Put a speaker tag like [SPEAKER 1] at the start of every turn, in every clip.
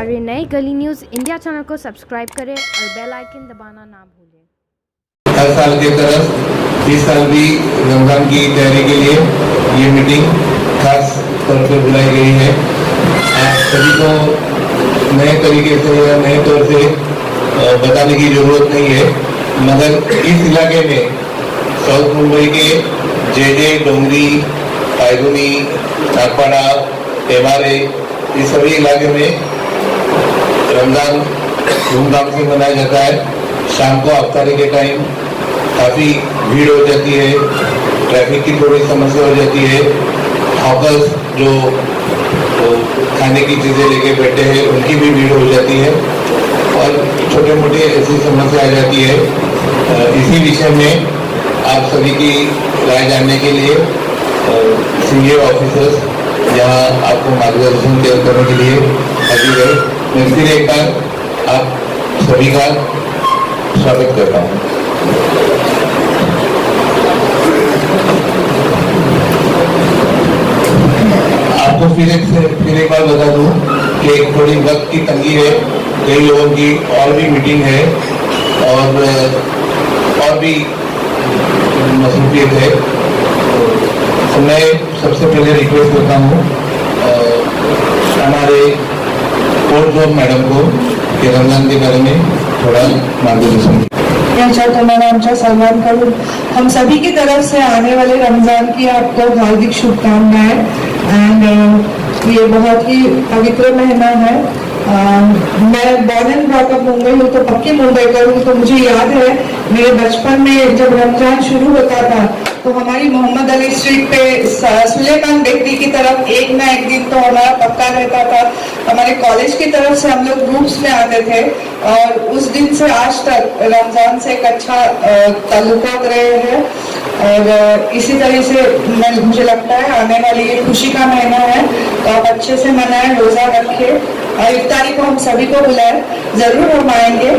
[SPEAKER 1] हमारे नए गली न्यूज़ इंडिया चैनल को सब्सक्राइब करें और बेल आइकन दबाना ना भूलें।
[SPEAKER 2] हर साल की तरह इस साल भी रमजान की तैयारी के लिए ये मीटिंग खास तौर पर बुलाई गई है। आप सभी को नए तरीके से या नए तौर से बताने की जरूरत नहीं है, मगर इस इलाके में साउथ मुंबई के जे डोंगरी, पायगुनी, नागपाड़ा, टेवारे, इस सभी इलाके में रमजान धूमधाम से मनाया जाता है। शाम को अफ्तारी के टाइम काफ़ी भीड़ हो जाती है, ट्रैफिक की थोड़ी समस्या हो जाती है। हॉकर्स जो खाने की चीज़ें लेके बैठे हैं उनकी भी भीड़ हो जाती है और छोटे मोटे ऐसी समस्या आ जाती है। इसी विषय में आप सभी की राय जानने के लिए सीनियर ऑफिसर्स यहाँ आपको मार्गदर्शन करने के लिए हाजिर है। मैं फिर एक बार आप सभी का स्वागत करता हूँ। आपको फिर एक बार बता दूं कि थोड़ी वक्त की तंगी है, कई लोगों की और भी मीटिंग है और भी मसरूफियत है। तो मैं सबसे पहले रिक्वेस्ट करता हूँ हमारे कोर्ट जॉब मैडम को कि रमजान के बारे में थोड़ा मार्गदर्शन।
[SPEAKER 3] तुम्हारा आमचा सन्मान करूं। हम सभी की तरफ से आने वाले रमजान की आपको हार्दिक शुभकामनाएं। एंड ये बहुत ही पवित्र महीना है। मैं born and brought up Mumbai हूँ, तो पक्की मुंबईकर हूँ। तो मुझे याद है मेरे बचपन में जब रमजान शुरू होता था तो हमारी मोहम्मद अली स्ट्रीट पे सुलेमान बेकरी की तरफ एक ना एक दिन तो हमारा पक्का रहता था। हमारे कॉलेज की तरफ से हम लोग ग्रुप्स में आते थे और उस दिन से आज तक रमजान से एक अच्छा ताल्लुकात रहे हैं। और इसी तरह से मुझे लगता है आने वाली ये खुशी का महीना है, तो आप अच्छे से मनाएं, रोजा रखें और इफ्तारी को हम सभी को बुलाएं। जरूर हम आएंगे,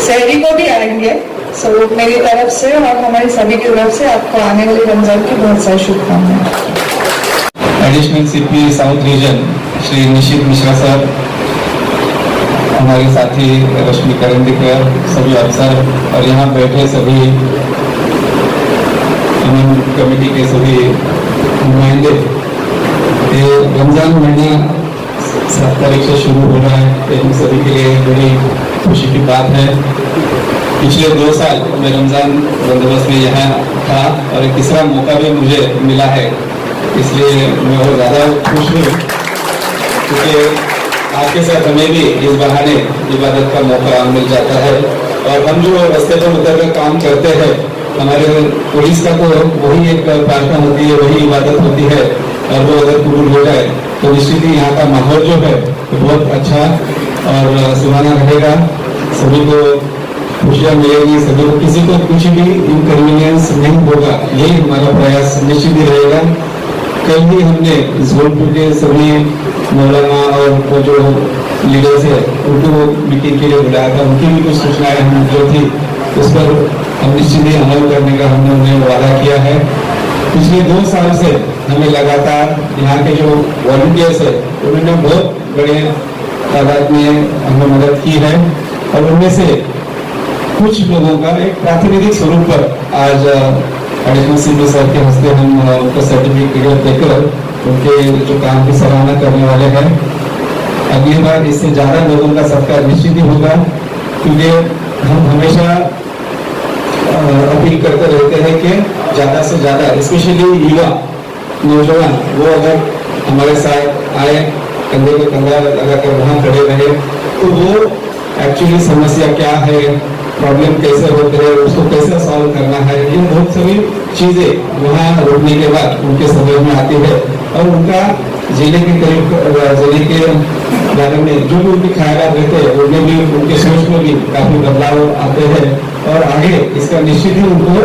[SPEAKER 3] सहरी को भी आएंगे। सो मेरी तरफ से और हमारी सभी की तरफ से आपको आने वाले रमजान की बहुत सारी शुभकामनाएं।
[SPEAKER 4] Additional CP south region Shri Nishit Mishra sir, हमारे साथी रश्मि करंदीकर, सभी अफसर और यहाँ बैठे सभी इमाम कमेटी के सभी नुमाइंदे। ये रमजान महीना 7 तारीख से शुरू हो रहा है, ये हम सभी के लिए बड़ी खुशी की बात है। पिछले 2 साल मैं रमजान बंदोबस्त में यहाँ था और एक तीसरा मौका भी मुझे मिला है, इसलिए मैं और ज़्यादा खुश हूँ क्योंकि आपके साथ हमें भी इस बहाने इबादत का मौका मिल जाता है। और हम जो रास्ते पर उतरकर काम करते हैं, हमारे पुलिस का तो वही एक प्रार्थना होती है, वही इबादत होती है और वो अगर कबूल हो जाए तो निश्चित ही यहाँ का माहौल जो है वो बहुत अच्छा और सुहाना रहेगा। सभी को खुशियाँ मिलेगी, सभी को किसी को कुछ भी इनकन्वीनियंस नहीं होगा, यही हमारा प्रयास निश्चित ही रहेगा। कल ही हमने जोधपुर के सभी मौलाना और वो जो लीडर्स है उनको मीटिंग के लिए बुलाया था, उनकी भी कुछ सूचनाएं हम जो थी उस पर हम निश्चित ही अमल करने का हमने उन्हें वादा किया है। पिछले 2 साल से हमें लगातार यहाँ के जो वॉलंटियर्स है उन्होंने बहुत बड़े तादाद में हमें मदद की है और उनमें से कुछ लोगों का एक प्रातिनिधिक स्वरूप पर आज एडिशनल सीपी सर के हस्ते हम उनको सर्टिफिकेट देकर उनके जो काम की सराहना करने वाले हैं। अगली बार इससे ज़्यादा लोगों का सत्कार निश्चित ही होगा, क्योंकि हम हमेशा अपील करते रहते हैं कि ज़्यादा से ज़्यादा स्पेशली युवा नौजवान वो अगर हमारे साथ आए, कंधे को कंधा लगाकर वहाँ खड़े रहे, तो वो एक्चुअली समस्या क्या है, प्रॉब्लम कैसे होते हैं, उसको कैसे सॉल्व करना है, ये बहुत सारी चीज़ें वहाँ रुकने के बाद उनके समझ में आती है और उनका जीने के बारे में जो भी उनके ख्याल रहते हैं उनमें भी उनके सोच में भी काफ़ी बदलाव आते हैं और आगे इसका निश्चित ही उनको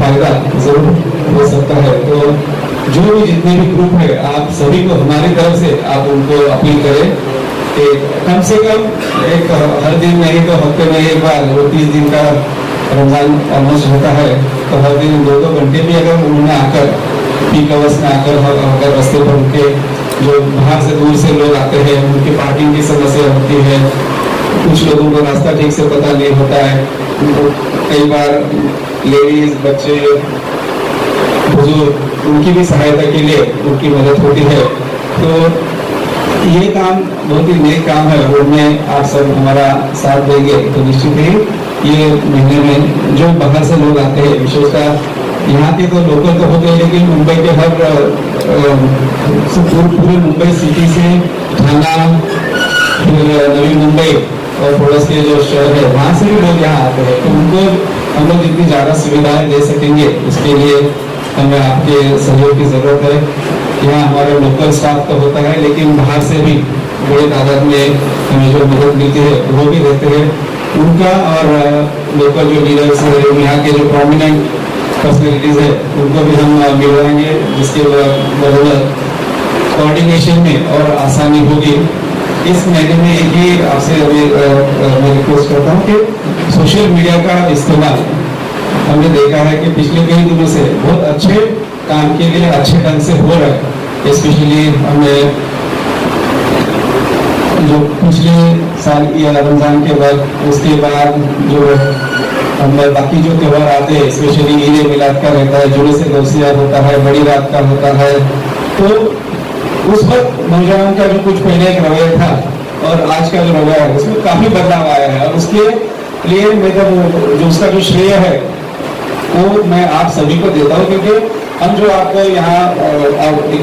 [SPEAKER 4] फायदा जरूर हो सकता है। तो जो भी जितने भी ग्रुप है आप सभी को हमारी तरफ से आप उनको अपील करें कि कम से कम एक हर दिन नहीं तो हफ्ते में एक बार, वो 30 दिन का रमजान ऑलमोस्ट होता है, तो हर दिन 2-2 घंटे भी अगर उन्होंने आकर पीक आवर्स में आकर रास्ते पर उनके जो बाहर से दूर से लोग आते हैं, उनकी पार्किंग की समस्या होती है, कुछ लोगों को रास्ता ठीक से पता नहीं होता है, उनको कई बार लेडीज, बच्चे, बुजुर्ग, उनकी भी सहायता के लिए उनकी मदद होती है। तो ये काम बहुत ही नेक काम है, उनमें आप सब हमारा साथ देंगे तो निश्चित ही ये महीने में जो बाहर से लोग आते हैं, विशेषतः यहाँ के तो लोकल तो होते हैं, लेकिन मुंबई के हर पूरे मुंबई सिटी से ठाणा, फिर नवी मुंबई और पड़ोस के जो शहर है वहाँ से भी लोग यहाँ आते हैं। तो उनको हम लोग जितनी ज़्यादा सुविधाएं दे सकेंगे उसके लिए हमें आपके सहयोग की जरूरत है। यहाँ हमारा लोकल स्टाफ तो होता है, लेकिन बाहर से भी बड़े तादाद में हमें जो मदद मिलती है वो भी देते हैं। उनका और लोकल जो लीडर्स है, यहाँ के जो प्रोमिनेंट पर्सनैलिटीज है, उनको भी हम मिलवाएंगे, जिसके बदौलत कोऑर्डिनेशन में और आसानी होगी। इस महीने में एक ही आपसे अभी मैं रिक्वेस्ट करता हूँ कि सोशल मीडिया का इस्तेमाल हमने देखा है कि पिछले कई दिनों से बहुत अच्छे काम के लिए अच्छे ढंग से हो रहा है। स्पेशली हमें जो पिछले साल या रमजान के वक्त, उसके बाद जो हमें बाकी जो त्यौहार आते हैं, स्पेशली ईद मिलाद का रहता है, जुलूस गौसिया होता है, बड़ी रात का होता है, तो उस वक्त नौजवान का जो कुछ पहले एक रवैया था और आज का जो रवैया है उसमें काफी बदलाव आया है। और उसके लिए मतलब जो उसका जो श्रेय है वो मैं आप सभी को देता हूँ, क्योंकि हम जो आपको यहाँ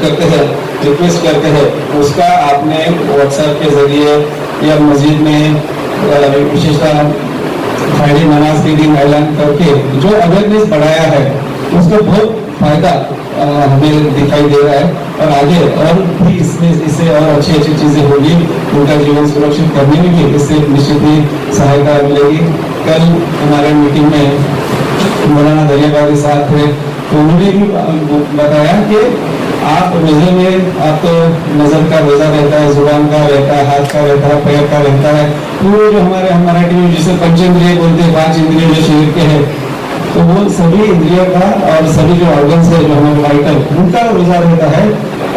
[SPEAKER 4] करते हैं, रिक्वेस्ट करते हैं, उसका आपने व्हाट्सएप के जरिए या मस्जिद में विशेषतः फ्राइडे नमाज के दिन ऐलान करके जो अवेयरनेस बढ़ाया है उसका बहुत फायदा हमें दिखाई दे रहा है। और आगे और भी इससे और अच्छी अच्छी चीजें होगी, उनका जीवन सुरक्षित करने में भी इससे निश्चित ही सहायता मिलेगी। कल हमारे मीटिंग में मौलाना दरियाबादी साहब थे, तो उन्होंने भी बताया कि आप रोजे में आप तो नजर का रोजा रहता है, जुबान का रहता है, हाथ का रहता है, पैर का रहता है, पूरे जो हमारे मराठी में जिसे पंचेंद्रिय बोलते हैं, 5 इंद्रिय जो शरीर के हैं, तो वो सभी इंद्रियों का और सभी जो ऑर्गन्स है जो हमारे वाइटल, उनका रोजा रहता है।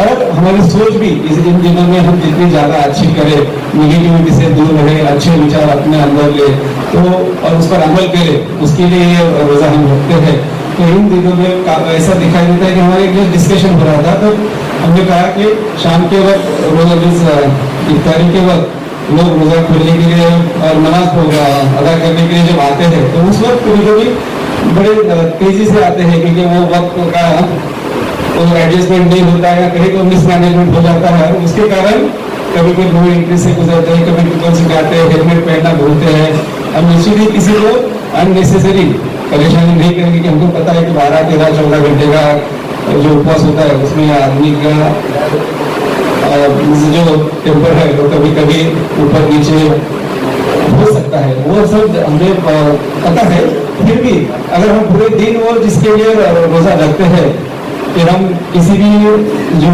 [SPEAKER 4] और हमारी सोच भी इन दिनों में हम जितनी ज्यादा अच्छी करें, निगेटिविटी से दूर रहे, अच्छे विचार अपने अंदर ले तो और उस पर अमल करें, उसके लिए ये रोजा हम रखते हैं। तो इन दिनों में ऐसा दिखाई देता है कि हमारे एक डिस्कशन हो रहा था, तो हमने कहा कि शाम के वक्त रोजा इफ्तारी के वक्त लोग रोजा खोलने के लिए और नमाज अदा करने के लिए जब आते हैं, तो उस वक्त कभी कभी बड़े तेजी से आते हैं, क्योंकि वो वक्त का एडजस्टमेंट नहीं होता है, कहीं तो मिसमैनेजमेंट हो जाता है। उसके कारण कभी कोई नो एंट्री से गुजरते हैं, कभी कुछ सिखाते हैं, हेलमेट पहनना भूलते हैं। हम निश्चित ही किसी को अननेसेसरी परेशानी नहीं करेंगे, कि हमको पता है कि 12, 13, 14 घंटे का जो उपवास होता है उसमें आदमी का जो टेम्पर है वो कभी कभी ऊपर नीचे हो सकता है, वो सब हमें पता है। फिर भी अगर हम पूरे दिन वो जिसके लिए रोजा रखते हैं, फिर हम किसी भी जो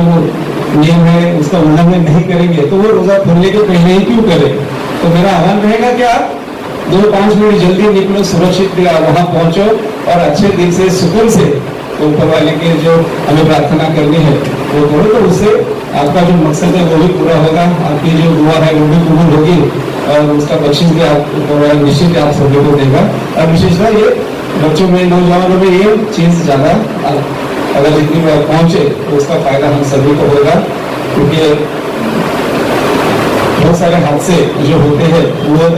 [SPEAKER 4] नियम है उसका उल्लंघन नहीं करेंगे, तो वो रोजा खोलने के पहले ही क्यों करें। तो मेरा आह्वान रहेगा कि आप 2-5 मिनट जल्दी निकलो, सुरक्षित वहां पहुंचो और अच्छे दिल से, सुकून से ऊपर वाले के जो हमें प्रार्थना करनी है वो करो, तो उससे आपका जो मकसद है वो भी पूरा होगा, आपकी जो दुआ है वो भी कबूल होगी और उसका बख्शिश भी आप निश्चित आप सभी को देगा। और विशेषता ये बच्चों में, नौजवानों में ये चीज ज्यादा अगर जितनी पहुंचे तो उसका फायदा हम सभी को होगा, क्योंकि बहुत सारे हादसे जो होते हैं वो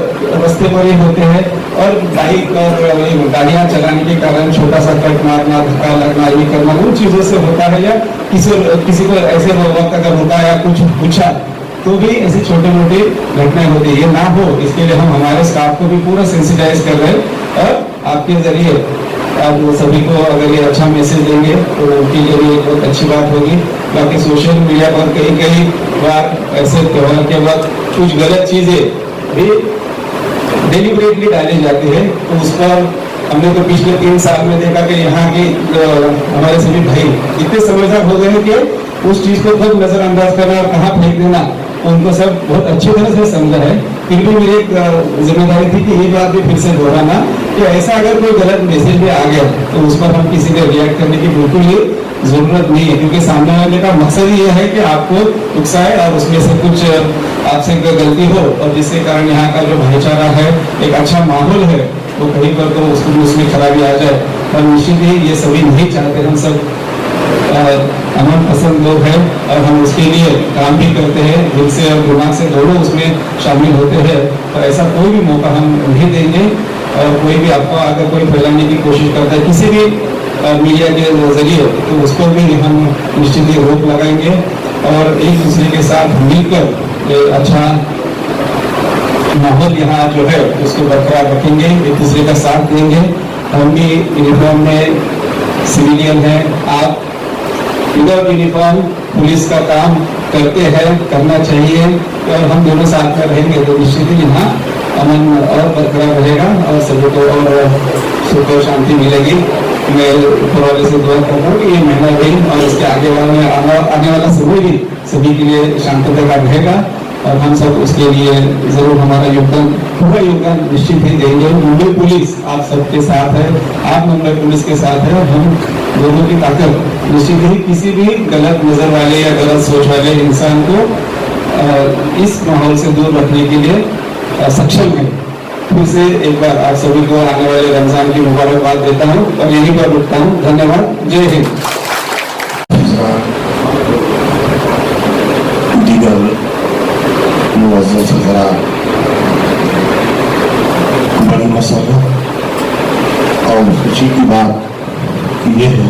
[SPEAKER 4] रास्ते पर ही होते हैं और बाइक और गाड़ियां चलाने के कारण छोटा सा कट मारना, धक्का लगना, ये करना, उन चीजों से होता है। या किसी को ऐसे वक्त अगर होता है या कुछ पूछा तो भी ऐसी छोटी मोटी घटनाएं होती है, ये ना हो इसके लिए हम हमारे स्टाफ को भी पूरा सेंसिटाइज कर रहे हैं। और आपके जरिए आप सभी को अगर ये अच्छा मैसेज देंगे तो उनके लिए भी बहुत अच्छी बात होगी। बाकी सोशल मीडिया पर कई बार ऐसे त्योहार के वक्त कुछ गलत चीजें भी डेलिबरेटली डाली जाती है, तो उस पर हमने तो पिछले 3 साल में देखा कि यहाँ के हमारे सभी भाई इतने समझदार हो गए हैं कि उस चीज को खुद नजरअंदाज करना और कहाँ फेंक देना उनको सब बहुत अच्छी तरह से समझा है। फिर भी मेरी एक जिम्मेदारी थी कि ये बात भी फिर से दोहराना कि ऐसा अगर कोई गलत मैसेज भी आ गया तो उस पर हम किसी ने रिएक्ट करने की बिल्कुल ही जरूरत नहीं है, क्योंकि सामने वाले का मकसद ही यह है कि आपको उकसाए और उसमें से कुछ आपसे गलती हो और जिसके कारण यहाँ का जो भाईचारा है, एक अच्छा माहौल है, वो कहीं पर तो उसमें खराबी आ जाए। और निश्चित ही ये सभी नहीं चाहते, हम सब अमन पसंद लोग हैं और हम उसके लिए काम भी करते हैं, दिल से और दिमाग से दोनों उसमें शामिल होते हैं। तो ऐसा कोई भी मौका हम नहीं देंगे और कोई भी आपको अगर कोई फैलाने की कोशिश करता है किसी भी मीडिया के जरिए, तो उसको भी हम निश्चित ही रोक लगाएंगे और एक दूसरे के साथ मिलकर अच्छा माहौल यहाँ जो है उसको बरकरार रखेंगे, एक दूसरे का साथ देंगे। हम भी यूनिफॉर्म में सिविलियन है, आप विदाउट यूनिफॉर्म पुलिस का काम करते हैं, करना चाहिए और हम दोनों साथ में रहेंगे तो निश्चित ही यहाँ अमन और बरकरार रहेगा और सभी को और सुख और शांति मिलेगी। मैं ऊपर वाले से दुआ करता हूँ कि ये महीना दिन और इसके आगे आने वाला समय भी सभी के लिए शांति का रहेगा और हम सब उसके लिए जरूर हमारा योगदान, पूरा योगदान निश्चित ही देंगे। मुंबई पुलिस आप सबके साथ है, आप मुंबई पुलिस के साथ है, हम दोनों की ताकत निश्चित ही किसी भी गलत नजर वाले या गलत सोच वाले इंसान को इस माहौल से दूर रखने के लिए सक्षम है। फिर से एक बार आप सभी को आने वाले रमजान की मुबारकबाद देता हूँ और यहीं पर रुकता हूँ। धन्यवाद, जय हिंद।
[SPEAKER 5] बड़ी मसरत और खुशी की बात यह है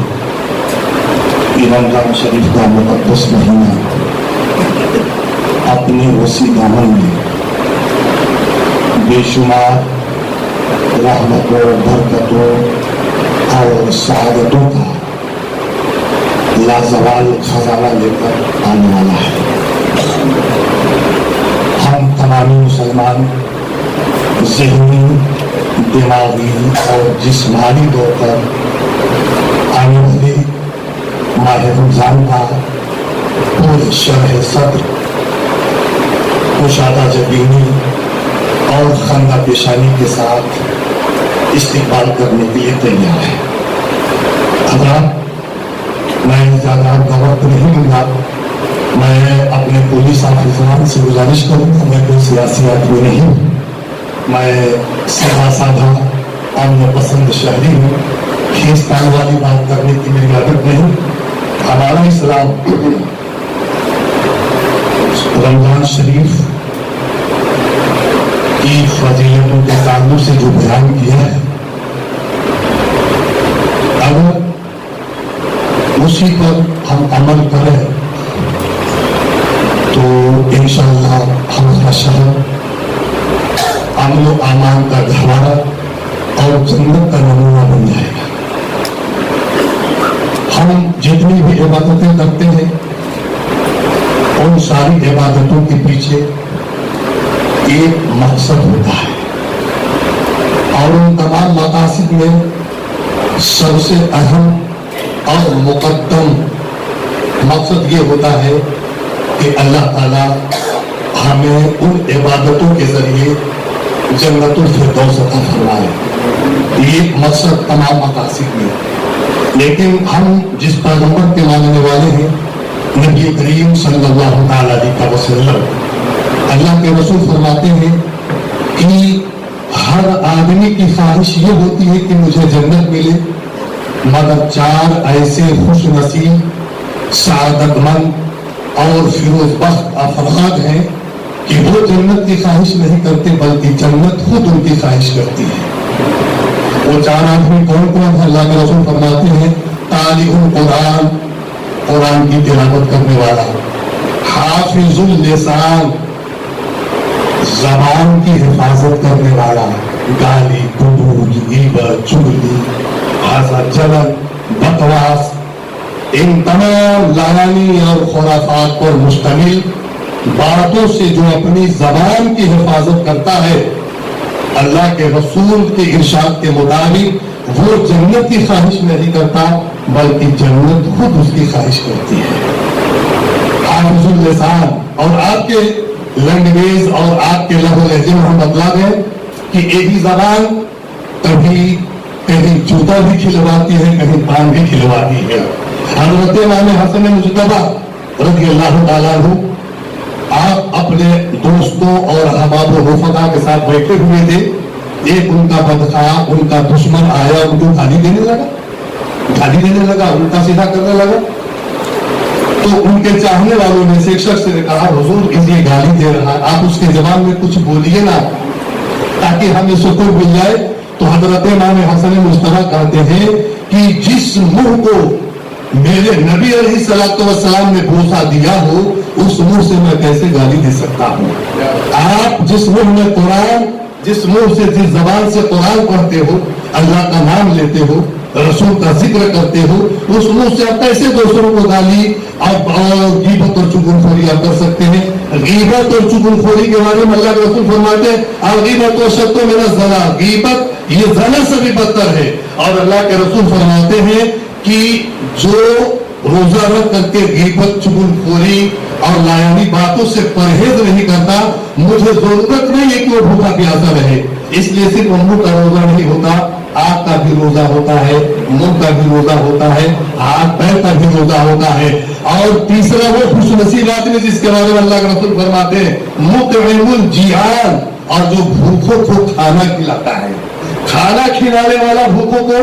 [SPEAKER 5] कि रमजान शरीफ का मुकद्दस महीना अपने वसी दामन में बेशुमार रहमतों, बरकतों और सआदतों का लाजवाल खजाना लेकर आने वाला है। हम तमामी मुसलमान ज़हनी, दिमागी और जिस्मानी तौर पर आने वाले माह रमजान का पूरे शरह सद्र, कुशादा जबीनी और खंदा पेशानी के साथ इस्तेमाल करने के लिए तैयार है। अगर मैं ज़्यादा आपका वक्त नहीं लूँगा, मैं अपने पुलिस ऑफिसरान से गुजारिश करूँगा, मैं कोई सियासी आदमी नहीं हूँ, मैं सीधा साधा अमन पसंद शहरी हूँ। खींचतान वाली बात करने की मेरी आदत नहीं। हमारा इस्लाम रमजान शरीफ की फजीलतों के ताल्लुक से जो बयान किया है, अगर उसी पर हम अमल करें तो इंशाअल्लाह हमारा शहर अमन आमान का गहवारा और जन्नत का नमूना बन जाएगा। हम जितनी भी इबादतें करते हैं उन सारी इबादतों के पीछे एक मकसद होता है और उन तमाम मकासद में सबसे अहम और मुकद्दम मकसद ये होता है कि अल्लाह ताला हमें उन इबादतों के जरिए जन्नतुल फिरदौस अता फरमाए। ये मकसद तमाम मकासद में। लेकिन हम जिस पैगंबर के मानने वाले हैं, नबी करीम सल्लल्लाहु अलैहि वसल्लम, अल्लाह के रसूल फरमाते हैं कि हर आदमी की ख्वाहिश ये होती है कि मुझे जन्नत मिले, मगर चार ऐसे खुश नसीब, सादतमंद और फिरोजबख्त अफराद हैं कि वो जन्नत की ख्वाहिश नहीं करते बल्कि जन्नत खुद उनकी ख्वाहिश करती है। वो चार आदमी कौन कौन है? अल्लाह के रसूल फरमाते हैं, तालिउल कुरान, कुरान की तिलावत करने वाला, हाफिजुल लिसान, ज़बान की हिफाजत करने वाला, गाली गुलूज, गीबत, चुगली, हसद, जलन, बकवास, इन तमाम लानी और खुराफात पर मुश्तमिल बातों से जो अपनी जबान की हिफाजत करता है, अल्लाह के रसूल के इरशाद के मुताबिक वो जन्नत की ख्वाहिश नहीं करता बल्कि जन्नत खुद उसकी ख्वाहिश करती है। हाफिजुल लिसान, और आपके लैंग्वेज और आपके लहज़ो लहजे में हम बदला गए कि एक ही जबान कभी कहीं जूता भी खिलवाती है, कहीं पान भी खिलवाती है। हजरत इमाम हसन मुजतबा रज़ियल्लाहु ताला अन्हु आप अपने दोस्तों और अहबाब रफ़क़ा के साथ बैठे हुए थे। एक उनका बदखा, उनका दुश्मन आया, उनको गाली देने लगा, उल्टा सीधा करने लगा। तो उनके चाहने वालों में से एक शख्स ने कहा, हुजूर ये गाली दे रहा है, आप उसके जवाब में कुछ बोलिए ना ताकि हमें सुकून मिल जाए। तो हजरत इमाम हसन मुस्तफा कहते हैं कि जिस मुंह को मेरे नबी अलैहिस्सलातु वस्सलाम ने बोसा दिया हो, उस मुंह से मैं कैसे गाली दे सकता हूँ। आप जिस मुंह में कुरान, जिस मुंह से, जिस जबान से कुरान पढ़ते हो, अल्लाह का नाम लेते हो, रसूल का जिक्र करते हो, उस मुंह से आप कैसे दूसरों को गाली और गीबत और चुगलखोरी आप कर सकते हैं। गीबत और चुगलखोरी के बारे में अल्लाह के रसूल फरमाते हैं, गीबत और शत्तु मेरा जना, गीबत ये जना से भी बदतर है। और अल्लाह के रसूल फरमाते हैं कि जो रोजा रख करके गीबत, चुगलखोरी और लायानी बातों से परहेज नहीं करता, मुझे जरूरत नहीं है कि वो भूखा प्यासा रहे। इसलिए सिर्फ मुंह का रोजा नहीं होता, आंख का भी रोजा होता है, मुंह का भी रोजा होता है, हाथ पैर का भी रोजा होता है। और तीसरा वो खुशनसीब आदमी जिसके बारे में अल्लाह के रसूल फरमाते हैं, मुतइमुल जियान, और जो भूखों को खाना खिलाता है, खाना खिलाने वाला भूखों को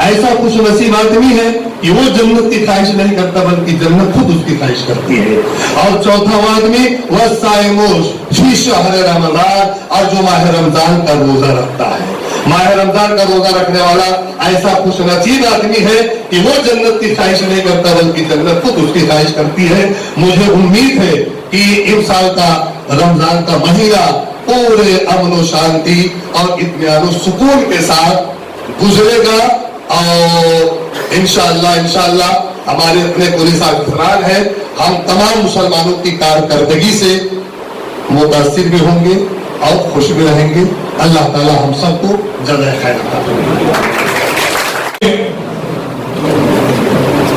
[SPEAKER 5] ऐसा कुछ नसीब आदमी है कि वो जन्नत की ख्वाहिश नहीं करता बल्कि जन्नत खुद उसकी ख्वाहिश करती है। और चौथा आदमी वह साइमोश फी शहर रमजान, और जो माह रमजान का रोजा रखता है। माह रमजान का रोजा रखने वाला ऐसा खुश नसीब आदमी है कि वो जन्नत की ख्वाहिश नहीं करता बल्कि जन्नत खुद उसकी ख्वाहिश करती है। मुझे उम्मीद है कि इस साल का रमजान का महीना पूरे अमन शांति और इत्मीनान सुकून के साथ गुजरेगा। और इंशाअल्लाह हमारे अपने पुलिस अफसरान हैं, हम तमाम मुसलमानों की कारकर्दगी से मुतासिर भी होंगे और खुश भी रहेंगे। अल्लाह ताला हम सबको जज़ाए खैर अता फरमाए।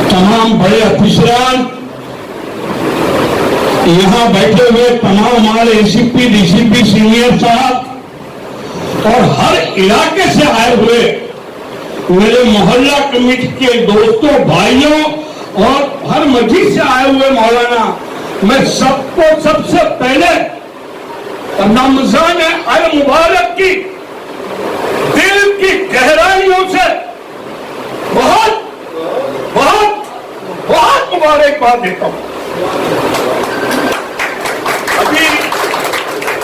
[SPEAKER 6] तमाम बड़े अफसरान, यहाँ बैठे हुए तमाम हमारे एसीपी, डीसीपी, सीनियर साहब और हर इलाके से आए हुए मेरे मोहल्ला कमेटी के दोस्तों, भाइयों और हर मस्जिद से आए हुए मौलाना, मैं सबको सबसे पहले रमजान अल मुबारक की दिल की गहराइयों से बहुत बहुत बहुत मुबारकबाद देता हूँ।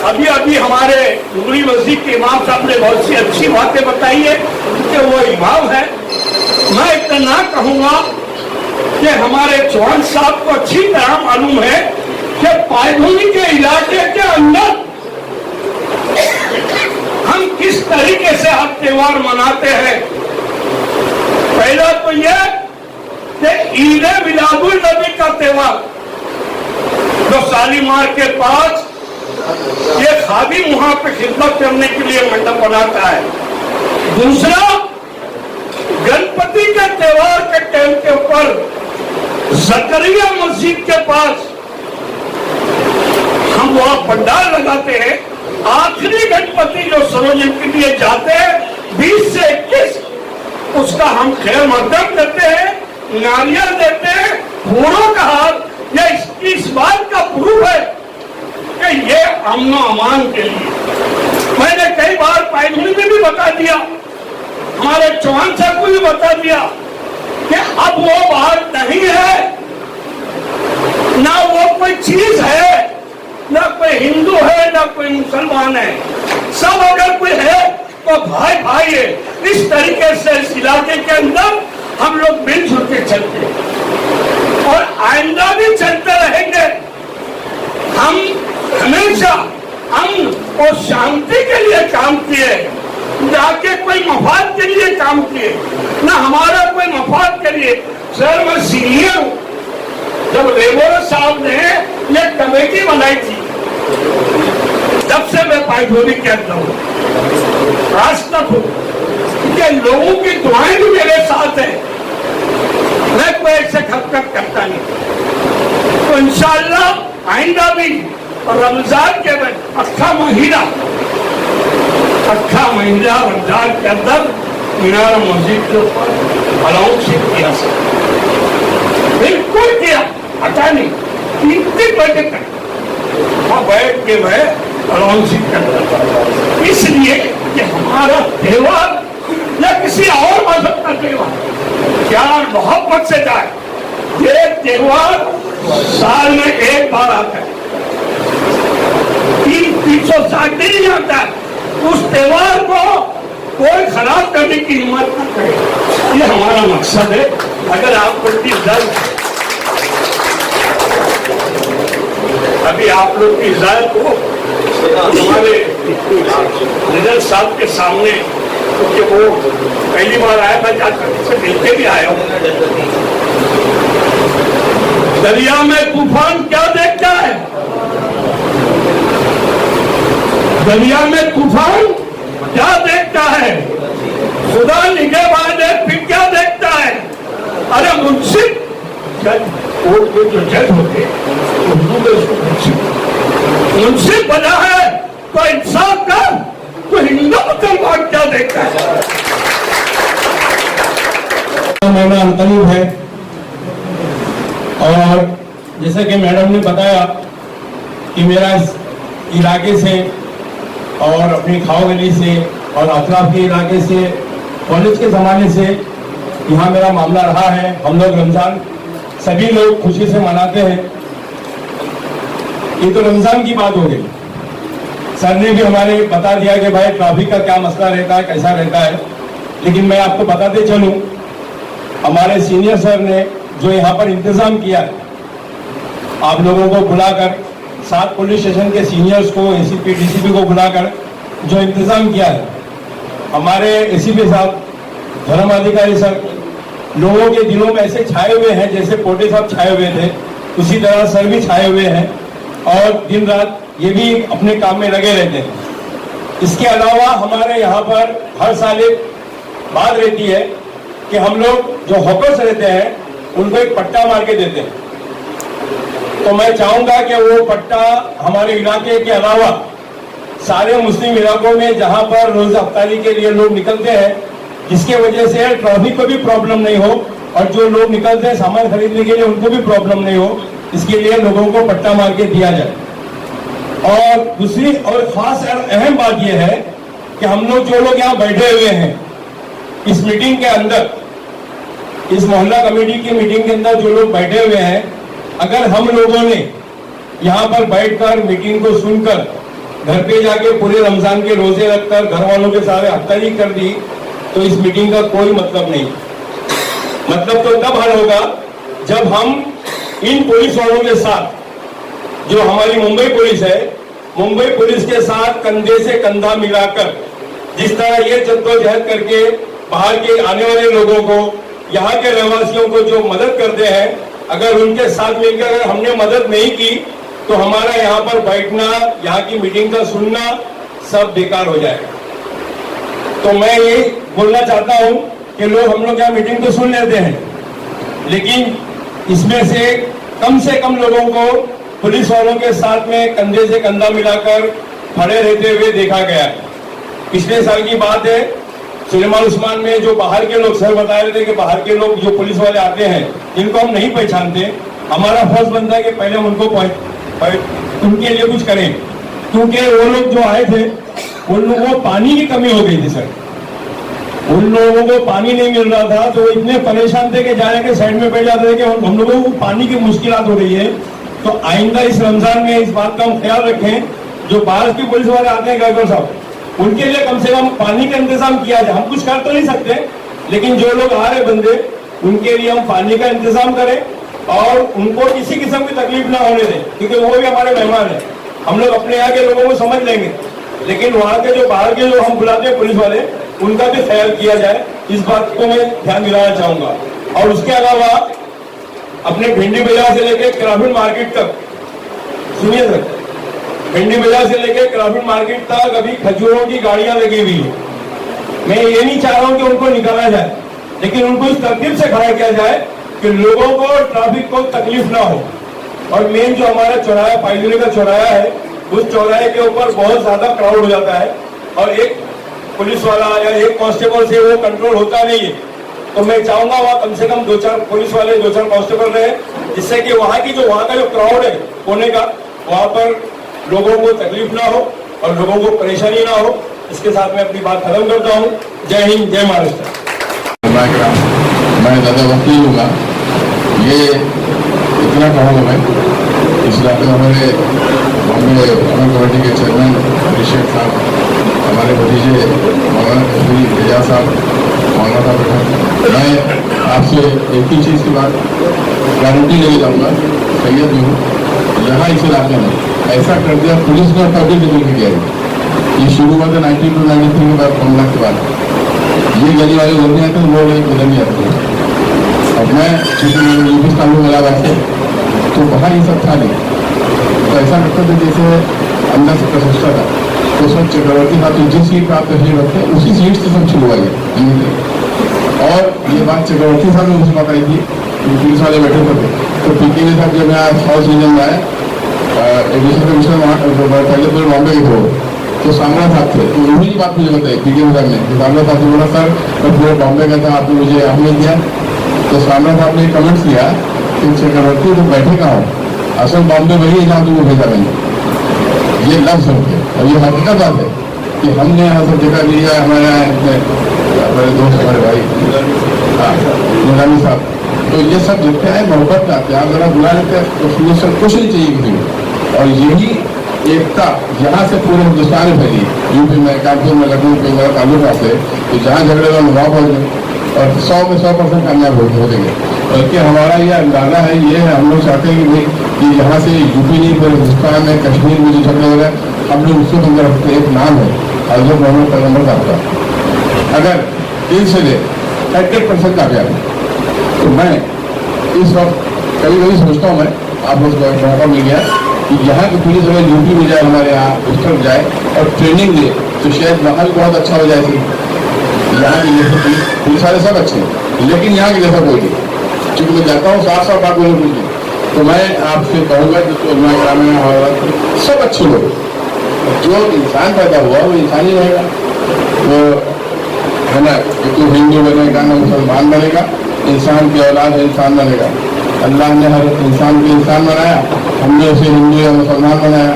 [SPEAKER 6] अभी हमारे नूरी मस्जिद के इमाम साहब ने बहुत सी अच्छी बातें बताई है कि वो इमाम है। मैं इतना कहूंगा कि हमारे चौहान साहब को अच्छी तरह मालूम है कि पायधुनी के इलाके के अंदर हम किस तरीके से हर त्योहार मनाते हैं। पहला तो यह कि ईद मिलादुल नबी का त्योहार जो शालीमार के पास ये खादिम वहां पे खिदमत करने के लिए मंडप बनाता है। दूसरा, गणपति के त्योहार के टाइम के ऊपर जकरिया मस्जिद के पास हम वहां पंडाल लगाते हैं। आखिरी गणपति जो सरोजन के लिए जाते हैं 20 से 21, उसका हम खैर मकदम देते हैं, नारियल देते हैं, फूलों का हार। यह इस बात का प्रूफ है कि ये अमन अमान के लिए। मैंने कई बार पायधुनी में भी बता दिया, हमारे चौहान साहब को भी बता दिया कि अब वो बात नहीं है, ना वो कोई चीज है, ना कोई हिंदू है, ना कोई मुसलमान है। सब अगर कोई है तो भाई भाई है। इस तरीके से इस इलाके के अंदर हम लोग मिलजुल के चलते हैं और आइंदा भी चलते रहेंगे। हम हमेशा अमन और शांति के लिए काम किए, जाके कोई मफाद के लिए काम किए, ना हमारा कोई मफाद के लिए। सर मैं सीनियर हूँ, जब रेवोर साहब ने ये कमेटी बनाई थी तब से मैं पायधुनी के अंदर हूँ, आज तक हूँ, क्योंकि लोगों की दुआएं भी मेरे साथ है। मैं कोई ऐसे खटखट करता नहीं। तो इंशाअल्लाह आइंदा भी और रमजान के अक्खा महीना रमजान के अंदर मीनार मस्जिद के ऊपर अलाउंस किया सकता। बिल्कुल किया, हटा नहीं। 3 बजे तक वहां बैठ के मैं अनाउंसिंग कर रहा था, इसलिए कि हमारा त्योहार या किसी और मजहब का त्योहार प्यार मोहब्बत से जाए। ये त्योहार साल में एक बार आता है, 360 दिन आता है। उस त्योहार को कोई खराब करने की हिम्मत न करे, ये हमारा मकसद है। अगर आपको अभी आप लोग की इजाजत हो हमारे निजल साहब के सामने, क्योंकि वो पहली बार आया था, जाकर से मिलते भी आया हूं। दरिया में तूफान क्या देखता है? दरिया में तूफान क्या देखता है? खुदा निगहबान है, फिर क्या देखता है? अरे मुंसिफ, कोर्ट में जो जज होते उर्दू में उसको मुंसिफ बना है तो इंसाफ का, तो हिंदू मुसलमान क्या देखता है?
[SPEAKER 4] महीना अंतरिम है और जैसे कि मैडम ने बताया कि मेरा इस इलाके से और अपनी खाओ गली से और अतराफ के इलाके से, कॉलेज के ज़माने से यहाँ मेरा मामला रहा है। हम लोग रमज़ान सभी लोग खुशी से मनाते हैं। ये तो रमज़ान की बात हो गई। सर ने भी हमारे बता दिया कि भाई ट्रैफिक का क्या मसला रहता है, कैसा रहता है। लेकिन मैं आपको बताते चलूं, हमारे सीनियर सर ने जो यहाँ पर इंतजाम किया है, आप लोगों को बुलाकर, 7 पुलिस स्टेशन के सीनियर्स को, एसीपी डीसीपी को बुलाकर जो इंतजाम किया है, हमारे एसीपी साहब, धर्म अधिकारी सर, लोगों के दिलों में ऐसे छाए हुए हैं जैसे पोटे साहब छाए हुए थे, उसी तरह सर भी छाए हुए हैं और दिन रात ये भी अपने काम में लगे रहते हैं। इसके अलावा हमारे यहाँ पर हर साल एक बात रहती है कि हम लोग जो हॉकर्स रहते हैं उनको एक पट्टा मार के देते हैं। तो मैं चाहूंगा कि वो पट्टा हमारे इलाके के अलावा सारे मुस्लिम इलाकों में जहां पर रोज अफ्तारी के लिए लोग निकलते हैं, जिसके वजह से ट्रैफिक को भी प्रॉब्लम नहीं हो और जो लोग निकलते हैं सामान खरीदने के लिए उनको भी प्रॉब्लम नहीं हो, इसके लिए लोगों को पट्टा मार के दिया जाए। और दूसरी और खास और अहम बात यह है कि हम लोग जो लोग यहाँ बैठे हुए हैं इस मीटिंग के अंदर, इस मोहल्ला कमेटी की मीटिंग के अंदर जो लोग बैठे हुए हैं, अगर हम लोगों ने यहाँ पर बैठकर मीटिंग को सुनकर घर पे जाके पूरे रमजान के रोजे रखकर घर वालों के सारे अफ्तारी कर दी तो इस मीटिंग का कोई मतलब नहीं। मतलब तो तब हल होगा जब हम इन पुलिस वालों के साथ, जो हमारी मुंबई पुलिस है, मुंबई पुलिस के साथ कंधे से कंधा मिलाकर जिस तरह ये जद्दोजहद करके बाहर के आने वाले लोगों को, यहाँ के रहवासियों को जो मदद करते हैं, अगर उनके साथ मिलकर अगर हमने मदद नहीं की तो हमारा यहाँ पर बैठना, यहाँ की मीटिंग का सुनना सब बेकार हो जाएगा। तो मैं ये बोलना चाहता हूँ कि लोग, हम लोग यहाँ मीटिंग तो सुन लेते हैं, लेकिन इसमें से कम लोगों को पुलिस वालों के साथ में कंधे से कंधा मिलाकर खड़े रहते हुए देखा गया है। पिछले साल की बात है, सुलेमान उस्मान में जो बाहर के लोग, सर बता रहे थे कि बाहर के लोग जो पुलिस वाले आते हैं जिनको हम नहीं पहचानते, हमारा फर्ज बनता है कि पहले हम उनको उनके लिए कुछ करें, क्योंकि वो लोग जो आए थे उन लोगों को पानी की कमी हो गई थी सर, उन लोगों को पानी नहीं मिल रहा था, तो इतने परेशान थे कि जाने के साइड में बैठ जाते थे कि हम लोगों को पानी की मुश्किलात हो रही है। तो आइंदा इस रमजान में इस बात का हम ख्याल रखें, जो बाहर की पुलिस वाले आते हैं गायकर साहब, उनके लिए कम से कम पानी का इंतजाम किया जाए। हम कुछ कर तो नहीं सकते, लेकिन जो लोग आ रहे बंदे, उनके लिए हम पानी का इंतजाम करें और उनको किसी किस्म की तकलीफ ना होने दें, क्योंकि वो भी हमारे मेहमान हैं। हम लोग अपने यहाँ के लोगों को समझ लेंगे, लेकिन वहाँ के जो बाहर के जो हम बुलाते हैं पुलिस वाले, उनका भी ख्याल किया जाए। इस बात को मैं ध्यान दिलाना चाहूंगा। और उसके अलावा अपने भिंडी बाजार से लेकर क्राफिन मार्केट तक, सुनिए सर, भिंडी बाजार से लेकर क्राफिन मार्केट तक अभी खजूरों की गाड़ियां लगी हुई है। मैं ये नहीं चाह रहा हूं कि उनको निकाला जाए, लेकिन उनको इस तरतीब से खड़ा किया जाए कि लोगों को ट्रैफिक को तकलीफ ना हो। और मेन जो हमारा चौराहा, पाइलरी का चौराहा है, उस चौराहे के ऊपर बहुत ज्यादा क्राउड हो जाता है और एक पुलिस वाला या एक कांस्टेबल से वो कंट्रोल होता नहीं है।
[SPEAKER 6] तो मैं चाहूंगा वहाँ कम से कम 2-4 पुलिस वाले 2-4 कांस्टेबल रहे, जिससे कि वहाँ का जो क्राउड है कोने का, वहाँ पर लोगों को तकलीफ ना हो और लोगों को परेशानी ना हो। इसके साथ मैं अपनी बात खत्म करता हूँ। जय हिंद, जय महाराष्ट्र।
[SPEAKER 5] मैं ज़्यादा वक्त नहीं लूँगा, ये इतना कहूँगा मैं। इस इलाके में हमारे बॉम्बे अमन कमेटी के चेयरमैन अभिषेक साहब, हमारे भतीजे मौलाना कश्मीरी एजाज साहब, मौलाना साहब बैठे। मैं आपसे एक ही चीज़ की बात गारंटी लेके जाऊँगा, सैयद भी हूँ, यहाँ इस इलाके में ऐसा कर दिया पुलिस ने पब्लिक ने मिलकर किया है। ये शुरू हुआ था 1993 के बाद हमला के बाद। ये गली वाले लोग नहीं आते, वो लोग उधर नहीं आते। और मैं चूँकि यूपी कानून मिला वैसे तो वहाँ ये सब था नहीं, तो ऐसा लगता था जैसे अंदर से प्रशिक्षता था। तो सब चक्रवर्ती साहब जिस सीट पर आप तस्वीर रखते हैं उसी सीट से सब शुरू हुआ है। और ये बात चक्रवर्ती साहब ने मुझे बताई थी, पुलिस वाले बैठे थे। तो पीके साहब जब यहाँ साउथ रीजन में आए, एडिशनल कमिश्नर पहले पूरे बॉम्बे के थे, तो सामना साहब थे, तो उन्हीं की बात मुझे बताई पीके साहब ने। सामना साहब से बोला सर मैं पूरे बॉम्बे का था, आपने मुझे अहमियत दिया। तो सामना साहब ने कमेंट्स किया कि चक्रवर्ती तो बैठे कहाँ हो, असल बॉम्बे वही है जहाँ तुमको भेजा मैंने। ये लफ्ज होते और ये हकीकत बात है कि हमने यहाँ सब जगह लिया। हमारे यहाँ दोस्त हमारे भाई निजामी साहब, तो ये सब देखते हैं मोहब्बत आते हैं। आप जरा बुला लेते हैं तो फिर सब कुछ नहीं चाहिए किसी को। और यही एकता यहाँ से पूरे हिंदुस्तान में फैली, यूपी में, कानपुर में, लखनऊ के मेरा ताल्लुका से, तो जहाँ झगड़े का वहाँ पहुँच गए और 100% कामयाब हो देंगे। बल्कि हमारा ये अंदाजा है, ये है हम लोग चाहते हैं कि भाई कि यहाँ से यूपी नहीं पूरे हिंदुस्तान में, कश्मीर में जो झगड़े हो रहे हैं, हम लोग उसको बंद रखते हैं। एक नाम है हज़रत मोहम्मद पैगम्बर साहब का। अगर दिल से ले 100% कामयाब है। तो मैं इस वक्त कभी कभी सोचता हूँ, मैं आप लोग मौका मिल गया कि यहाँ की पुलिस अगर यूपी में जाए, हमारे यहाँ उस तरफ जाए और ट्रेनिंग ले, तो शायद वहाँ भी बहुत अच्छा हो जाएगी। यहाँ की जैसे पुलिस वाले सब अच्छे हैं, लेकिन यहाँ की जैसा कोई नहीं। क्योंकि मैं जाता हूँ 7 बात बोले कुछ नहीं, तो मैं आपसे कहूँगा कि सब अच्छे लोग, जो इंसान पैदा हुआ वो इंसान ही रहेगा। वो है ना, तो हिंदू बनेगा ना मुसलमान बनेगा, इंसान की औलाद है, इंसान बनेगा। अल्लाह ने हर इंसान को इंसान बनाया, हमने उसे हिंदू या मुसलमान बनाया।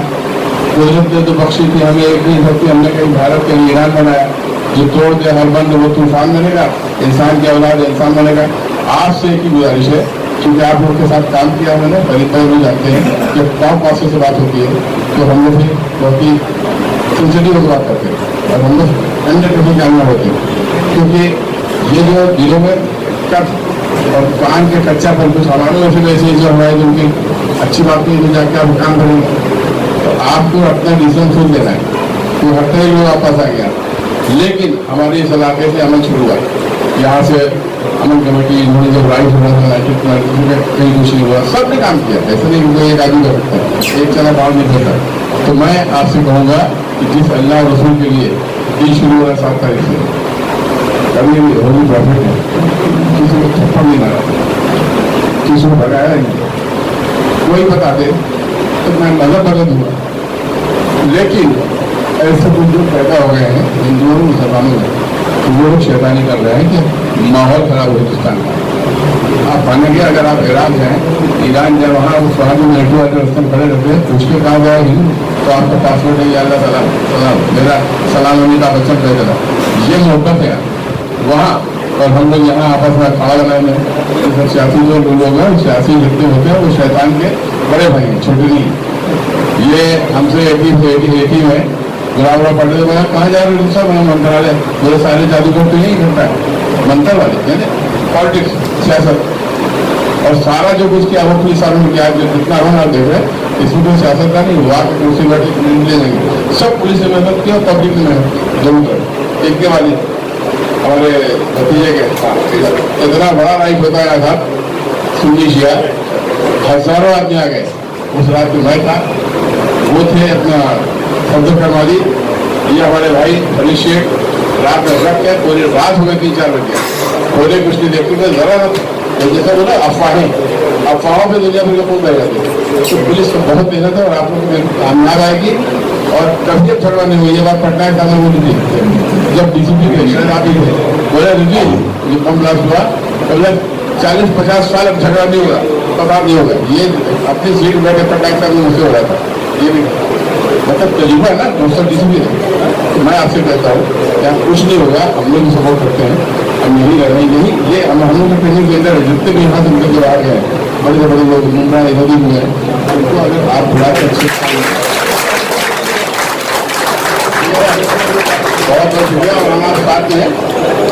[SPEAKER 5] कुदरत ने तो बख्शी थी हमें एक नहीं सकती, हमने कहीं भारत कहीं ईरान बनाया। जो तोड़ दे हर बंद वो तूफान बनेगा, इंसान की औलाद इंसान बनेगा। आपसे एक ही गुजारिश है, क्योंकि आप लोग के साथ काम किया मैंने, पहले भी जानते हैं जब टॉप पासों से बात होती है तो हम लोग भी बहुत ही सिंसिटिव होकर बात करते हैं और हम लोग 100% कामयाब होते हैं। क्योंकि ये जो दिलों में कट और कान के कच्चा पन कुछ हमारे वैसे वैसे जो हमारे जो की अच्छी बात नहीं है, जाके आप काम करेंगे तो आपको अपना डिसीजन खुद लेना है। तो हर तरह लोग वापस आ गया, लेकिन हमारे इस इलाके से अमल शुरू हुआ। यहाँ से अमन कमेटी इन्होंने जब राइट हुआ था 1992 में, कहीं कुछ नहीं हुआ, सबने काम किया। ऐसा नहीं कि एक आदमी कर सकता है, एक चला भाव नहीं होता। तो मैं आपसे कहूँगा कि जिस अल्लाह रसूल के लिए दिन शुरू हो रहा 7 तारीख से, कभी भी होली प्रॉफिट है, किसी को थप्पड़ नहीं मारा, किसी को भगाया नहीं, कोई बता दे तो मैं मदद बदल दूंगा। लेकिन ऐसे कुछ जो पैदा हो गए हैं हिंदुओं में, मुसलमानों में, तो वो लोग शैतानी कर रहे हैं कि माहौल खराब हो हिंदुस्तान का। आप मानेंगे अगर आप इराक जाएँ, ईरान जाए, वहाँ उस वहाँ जो मिलिट्री वाले रस्ते खड़े रहते हैं, उसके कहा गया हिंदू, तो आपका पासवर्ड है या अल्लाह सलाम सलाम, मेरा सलाम अमिताभ बच्चन कह देना। ये मोहब्बत है वहाँ। और हम लोग यहाँ आपस में खड़ा बनाए में सब सियासी जो लोग हैं, सियासी जितने होते हैं वो शैतान के बड़े भाई हैं, छोटे नहीं। ये हमसे 80 में गुलाबरा पढ़ रहे, मैं कहाँ जा रहे हो सब, मैं मंत्रालय, मेरे सारे जादूगर तो यही करता है, मंत्र वाले पॉलिटिक्स, सियासत, और सारा जो कुछ किया वो पुलिस वालों ने किया। जितना हम देख रहे हैं इसमें कोई सियासत का नहीं हुआ, कुर्सी बैठी ले जाएंगे, सब पुलिस ने मेहनत की और पब्लिक ने मेहनत की जरूर। एक के वाली हमारे भतीजे के इतना बड़ा राइट बताया था, सुन्नी शिया, हजारों आदमी आ गए। उस रात में मैं था, वो थे अपना सब्दर करमाली, ये हमारे भाई हरीश शेख, रात में रख के पूरी रात हो गई 3-4 बजे, पूरे कुछ नहीं देखते थे जरा। जैसा बोला अफवाहों पे दुनिया भर के फोन रह जाते। तो पुलिस को बहुत मेहनत है और आप लोग को कामयाब आएगी। और कभी झगड़ा नहीं हुई, ये बात पटना के सामने बोली थी जब डीसीपी के आप ही थे, बोले रुझे ये बम ब्लास्ट हुआ, बोले 40-50 साल अब झगड़ा नहीं होगा, तबाह नहीं होगा, ये अपनी सीट बैठे पटाख का मुझसे हो रहा था। ये भी मतलब तजुर्बा है ना, दोस्तों डिसिप्लिन है। मैं आपसे कहता हूँ क्या कुछ नहीं होगा, हम लोग सपोर्ट करते हैं, हम यही कर रहे हैं, यही ये हम लोग के ट्रेनिंग के अंदर जितने भी यहाँ से निकल के आ गए हैं, बड़े से बड़े लोग मुंबई इधर भी हुए हैं, उनको अगर आप बुला के अच्छे बहुत बहुत शुक्रिया। और हमारे साथ में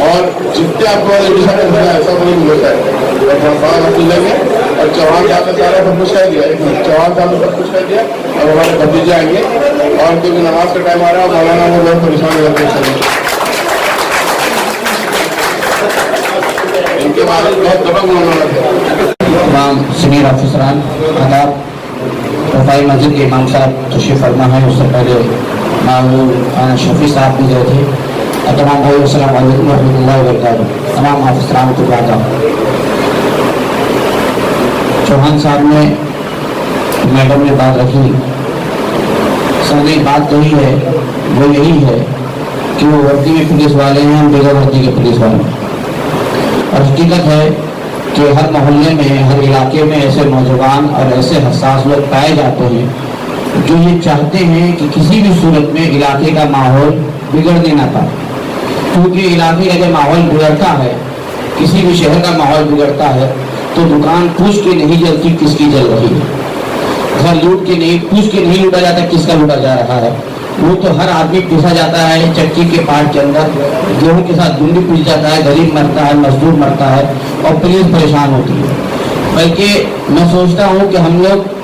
[SPEAKER 5] और जितने आपको ऐसा कोई नहीं होता है, लेंगे और चौहान साहब ने सारा सब कुछ कह दिया, चौहान साहब ने सब कुछ कह दिया, और हमारे भतीजे आएंगे और क्योंकि नमाज का टाइम आ रहा है, मौलाना को बहुत परेशान हो जाते हैं, इनके बारे में बहुत दबंग मौलाना थे।
[SPEAKER 7] इमाम सीनियर ऑफिसरान आदाब, रफाई मस्जिद के इमाम साहब तशरीफ फरमा है, उससे पहले मामूल शफी साहब भी गए थे। तमाम भाई अस्सलाम वालेकुम रहमतुल्लाहि व बरकातहू। तमाम ऑफिसरान को बात चौहान साहब ने मैडम ने बात रखी, सबने बात कही है, वो यही है कि वो वर्दी में पुलिस वाले हैं, हम बगैर वर्दी के पुलिस वाले हैं। और हकीकत है कि हर मोहल्ले में, हर इलाके में ऐसे नौजवान और ऐसे हसास लोग पाए जाते हैं जो ये चाहते हैं कि किसी भी सूरत में इलाके का माहौल बिगड़ने ना पाए, क्योंकि इलाके का जब माहौल बिगड़ता है, किसी भी शहर का माहौल बिगड़ता है, तो दुकान पूछ के नहीं जलती किसकी जल रही है, घर लूट के नहीं पूछ के नहीं लूटा जाता किसका लूटा जा रहा है, वो तो हर आदमी पिसा जाता है चक्की के पार्ट के अंदर, गेहूं के साथ गुंडी पिस जाता है, गरीब मरता है, मजदूर मरता है और पुलिस परेशान होती है। बल्कि मैं सोचता हूँ कि हम लोग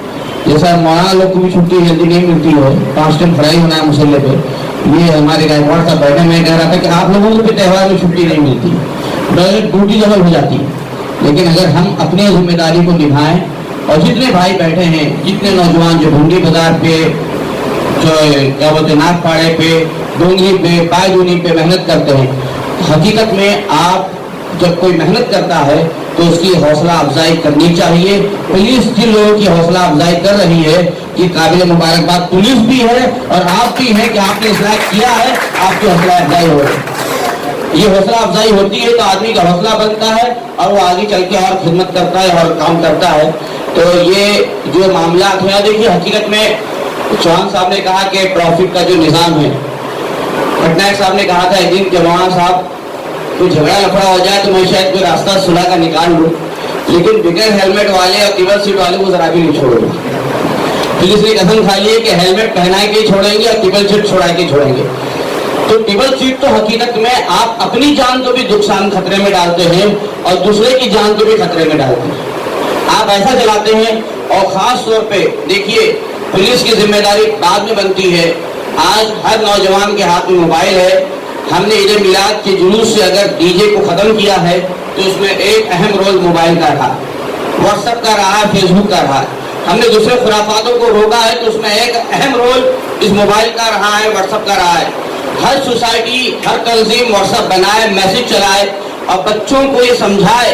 [SPEAKER 7] जैसा मौलाना लोग को भी छुट्टी जल्दी नहीं मिलती है, 5 दिन फ्राई होना है मुसल्ले पे, ये हमारे गायकवाड़ साहब बैठे, मैं कह रहा था कि आप लोगों को भी त्यौहार में छुट्टी नहीं मिलती, ड्यूटी डबल हो जाती है। लेकिन अगर हम अपनी जिम्मेदारी को निभाएं और जितने भाई बैठे हैं, जितने नौजवान जो भुंडी बाजार पे, जो क्या बोलते नागपाड़े पे, डोंगरी पे, पायदूनी पे मेहनत करते हैं, हकीकत में आप जब कोई मेहनत करता है तो उसकी हौसला अफजाई करनी चाहिए। पुलिस जिन लोगों की हौसला अफजाई कर रही है कि काबिल मुबारकबाद पुलिस भी है और आप भी हैं कि आपने इसलाह किया है, आपकी हौसला अफजाई हो रही है। ये हौसला अफजाई होती है तो आदमी का हौसला बनता है और वो आगे चल के और खिदमत करता है और काम करता है। तो ये जो मामला है, देखिए हकीकत में चौहान साहब ने कहा कि ट्रैफिक का जो निज़ाम है, पटनायक साहब ने कहा था एक दिन कि मौलाना साहब कोई झगड़ा लफड़ा हो जाए तो मैं शायद कोई रास्ता सुलह का निकाल लूँ, लेकिन बगैर हेलमेट वाले और टिबल सीट वाले को जरा भी नहीं छोड़ूंगा। पुलिस ने कसम खा ली है कि हेलमेट पहना के छोड़ेंगे और टिबल सीट छोड़ा के छोड़ेंगे। तो टिबल सीट तो हकीकत में आप अपनी जान को भी नुकसान खतरे में डालते हैं और दूसरे की जान को भी खतरे में डालते हैं। आप ऐसा चलाते हैं और खास तौर पे देखिए पुलिस की जिम्मेदारी बाद में बनती है। आज हर नौजवान के हाथ में मोबाइल है। हमने ईद मिलाद के जुलूस से अगर डीजे को खत्म किया है तो उसमें एक अहम रोल मोबाइल का रहा, व्हाट्सएप का रहा, फेसबुक का रहा। हमने दूसरे खुराफातों को रोका है तो उसमें एक अहम रोल इस मोबाइल का रहा है, व्हाट्सएप का रहा है। हर सोसाइटी, हर तंजीम व्हाट्सएप बनाए, मैसेज चलाए और बच्चों को ये समझाए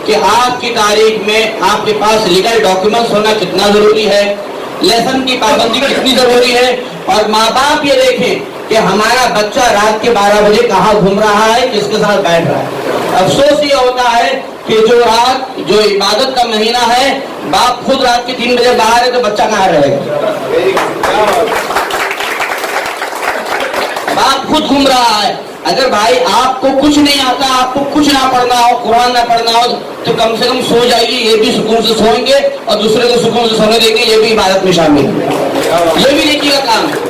[SPEAKER 7] कि आज की तारीख में आपके पास लीगल डॉक्यूमेंट्स होना कितना जरूरी है, लेसन की पाबंदी कितनी जरूरी है। और माँ बाप ये देखें कि हमारा बच्चा रात के 12 बजे कहाँ घूम रहा है, किसके साथ बैठ रहा है। अफसोस ये होता है कि जो इबादत का महीना है, बाप खुद रात के 3 बजे बाहर है तो बच्चा कहाँ रहेगा। बाप खुद घूम रहा है। अगर भाई आपको कुछ नहीं आता, आपको कुछ ना पढ़ना हो, कुरान ना पढ़ना हो, तो कम से कम सो जाइए, ये भी सुकून से सोएंगे और दूसरे को सुकून से सोने देंगे, ये भी इबादत में शामिल है, ये भी नेकी का काम है।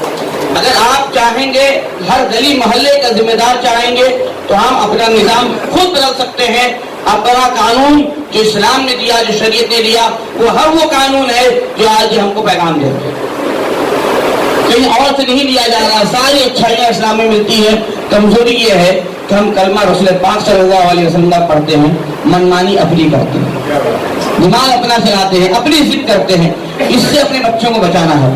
[SPEAKER 7] अगर आप चाहेंगे, हर गली मोहल्ले का जिम्मेदार चाहेंगे तो हम अपना निजाम खुद बदल सकते हैं। अपना कानून जो इस्लाम ने दिया, जो शरीयत ने दिया, वो हर वो कानून है जो आज हमको पैगाम देते हैं, कहीं और से नहीं लिया जा रहा। सारी अच्छाइयाँ इस्लाम में मिलती है। कमजोरी ये है कि हम कलमा रसूल पाक सल्लल्लाहु अलैहि वसल्लम पढ़ते हैं, मनमानी अपनी करते हैं, दिमाग अपना चलाते हैं, अपनी जिद करते हैं। इससे अपने बच्चों को बचाना है।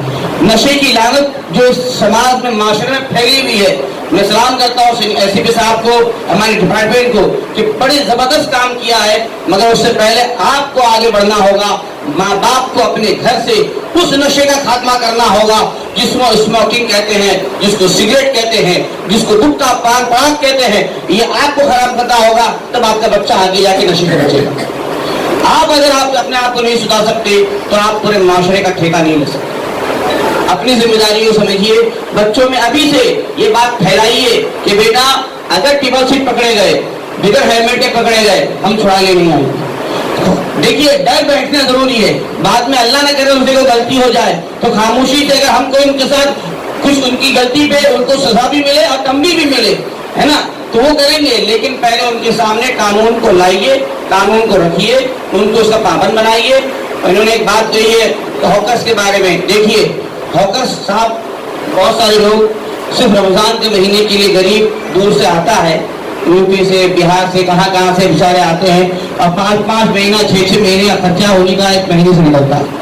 [SPEAKER 7] नशे की लागत जो इस समाज में, माशरे में फैली हुई है, मैं सलाम करता हूँ एसीपी साहब को, हमारे डिपार्टमेंट को कि बड़े जबरदस्त काम किया है, मगर उससे पहले आपको आगे बढ़ना होगा। माँ बाप को अपने घर से उस नशे का खात्मा करना होगा जिसको स्मोकिंग कहते हैं, जिसको सिगरेट कहते हैं, जिसको गुटखा पान पराग कहते हैं। ये आपको खराब करना होगा, तब आपका बच्चा आगे जाके नशे से बचेगा। आप अगर आप अपने आप को नहीं सुधार सकते तो आप पूरे माशरे का ठेका नहीं ले सकते। अपनी जिम्मेदारी को समझिए, बच्चों में अभी से ये बात फैलाइए कि बेटा अगर टेबल सीट पकड़े गए, बिगर हेलमेट के पकड़े गए, हम छुड़ाने नहीं आएंगे। देखिए, डर बैठना जरूरी है, बाद में अल्लाह न करे उनसे कोई गलती हो जाए तो खामोशी से अगर हम कोई उनके साथ कुछ उनकी गलती पे उनको सजा भी मिले और तंबी भी मिले, है ना, तो वो करेंगे। लेकिन पहले उनके सामने कानून को लाइए, कानून को रखिए, उनको उसका पाबंद बनाइए। इन्होंने एक बात कही है हॉकर्स के बारे में। देखिए, हॉकर्स साहब, बहुत सारे लोग सिर्फ रमजान के महीने के लिए गरीब दूर से आता है, यूपी से, बिहार से, कहाँ से बेचारे आते हैं और 5-5 महीना 6-6 महीने का खर्चा होने का 1 महीने से निकलता है।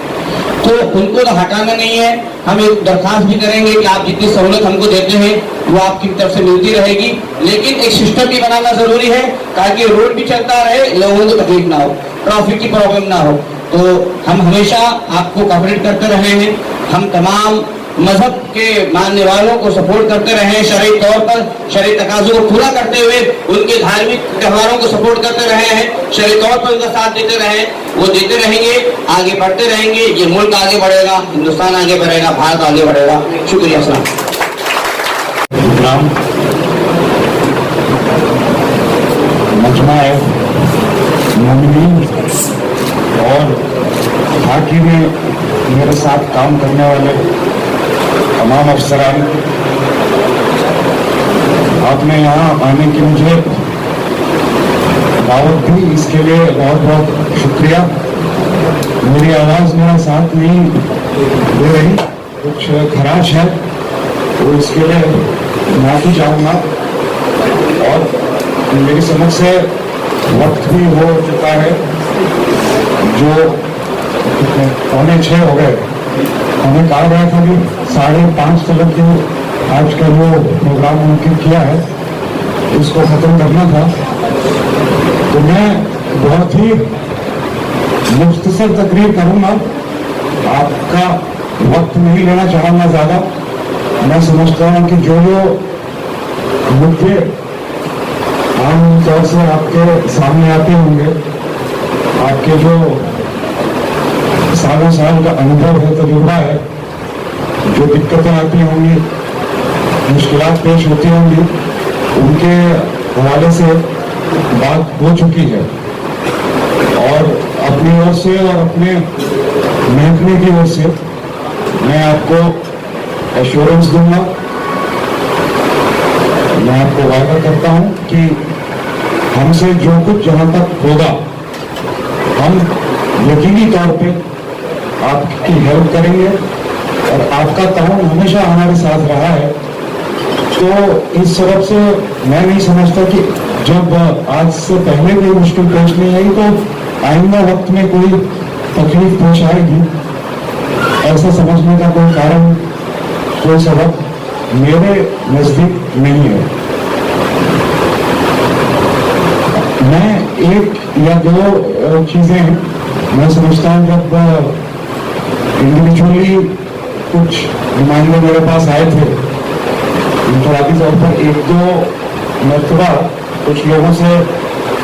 [SPEAKER 7] तो उनको तो हटाना नहीं है। हम एक दरखास्त भी करेंगे कि आप जितनी सहूलत हमको देते हैं वो आपकी तरफ से मिलती रहेगी, लेकिन एक सिस्टम भी बनाना जरूरी है ताकि रोड भी चलता रहे, लोगों को तकलीफ ना हो, ट्रैफिक की प्रॉब्लम ना हो। तो हम हमेशा आपको कवरेज करते रहे हैं। हम तमाम मजहब के मानने वालों को सपोर्ट करते रहे, शरई तौर पर शरई तकाज़ों को पूरा करते हुए उनके धार्मिक त्योहारों को सपोर्ट करते रहे हैं, शरई तौर पर उनका साथ देते रहे, वो देते रहेंगे, आगे बढ़ते रहेंगे। ये मुल्क आगे बढ़ेगा, हिंदुस्तान आगे बढ़ेगा, भारत आगे बढ़ेगा। शुक्रिया।
[SPEAKER 5] नाम मजमा है मोमिनीन और बाकी में मेरे साथ काम करने वाले तमाम अफसरान, आपने यहाँ आने की मुझे दावत दी, इसके लिए बहुत बहुत शुक्रिया। मेरी आवाज़ मेरा साथ नहीं दे रही, कुछ खराश है, तो इसके लिए माफी चाहूँगा। और मेरी समझ से वक्त भी हो चुका है, जो 5:45 हो गए। हमें कहा गया था कि 5:30 तक जो आज का जो प्रोग्राम मुमकिन किया है उसको खत्म करना था। तो मैं बहुत ही मुख्तसर तकरीर करूँगा, आपका वक्त नहीं लेना चाहूँगा ज़्यादा। मैं समझता हूँ कि जो मुद्दे आमतौर से आपके सामने आते होंगे, आपके जो सालों साल का अनुभव है, तजुर्बा है, जो दिक्कतें आती होंगी, मुश्किलात पेश होती होंगी, उनके हवाले से बात हो चुकी है। और अपनी ओर से और अपने महकमे की ओर से मैं आपको एश्योरेंस दूंगा, मैं आपको वादा करता हूं कि हमसे जो कुछ जहां तक होगा हम यकीनी तौर पे आपकी हेल्प करेंगे। और आपका ताउन हमेशा हमारे साथ रहा है, तो इस सबब से मैं नहीं समझता कि जब आज से पहले कोई मुश्किल पेश नहीं आई तो आइंदा वक्त में कोई तकलीफ पेश आएगी, ऐसा समझने का कोई कारण, कोई सबब मेरे नजदीक नहीं है। मैं एक या दो चीजें मैं समझता हूँ, जब इंडिविजुअली कुछ नुमाइंदे मेरे पास आए थे, इंफरादी तौर पर 1-2 मरतबा कुछ लोगों से